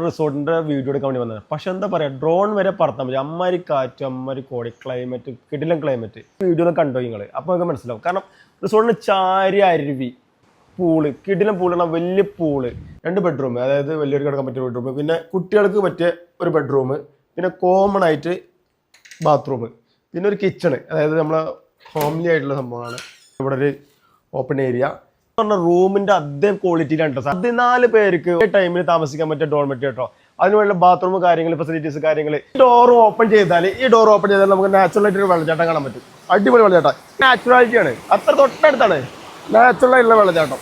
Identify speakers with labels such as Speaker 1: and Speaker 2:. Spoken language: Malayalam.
Speaker 1: റിസോർട്ടിന്റെ വീഡിയോ എടുക്കാൻ വേണ്ടി വന്നത്. പക്ഷെ എന്താ പറയാ, ഡ്രോൺ വരെ പറത്താൻ പറ്റും. അമ്മാരി കാറ്റ്, അമ്മാരി കോടി, ക്ലൈമറ്റ്, കിടിലൻ ക്ലൈമറ്റ്. വീഡിയോ കണ്ടോ നിങ്ങള്, അപ്പൊ നമുക്ക് മനസ്സിലാവും. കാരണം റിസോർട്ടിന് ചാരി അരുവി, പൂള്, കിടിലൻ പൂളാണ്, വലിയ പൂള്, 2 ബെഡ്റൂം, അതായത് വലിയൊരു കിടക്കാൻ പറ്റിയ ബെഡ്റൂം, പിന്നെ കുട്ടികൾക്ക് പറ്റിയ ഒരു ബെഡ്റൂം, പിന്നെ കോമൺ ആയിട്ട് ബാത്റൂം, പിന്നെ ഒരു കിച്ചണ്, അതായത് നമ്മളെ ഹോംലി ആയിട്ടുള്ള സംഭവമാണ്. ഇവിടെ ഒരു ഓപ്പൺ ഏരിയ പറഞ്ഞ റൂമിന്റെ അതേ ക്വാളിറ്റിയിലാണ് കേട്ടോ. 14 പേർക്ക് ടൈമിൽ താമസിക്കാൻ പറ്റിയ ഡോർമെറ്ററി കേട്ടോ. അതിനുള്ള ബാത്റൂം കാര്യങ്ങൾ, ഫെസിലിറ്റീസ് കാര്യങ്ങൾ. ഡോർ ഓപ്പൺ ചെയ്താൽ നമുക്ക് നാച്ചുറൽ ആയിട്ട് ഒരു വെള്ളച്ചാട്ടം കാണാൻ പറ്റും. അടിപൊളി വെള്ളച്ചാട്ടം, നാച്ചുറാലിറ്റിയാണ്, അത്ര തൊട്ടടുത്താണ് നാച്ചുറൽ ആയിട്ടുള്ള വെള്ളച്ചാട്ടം.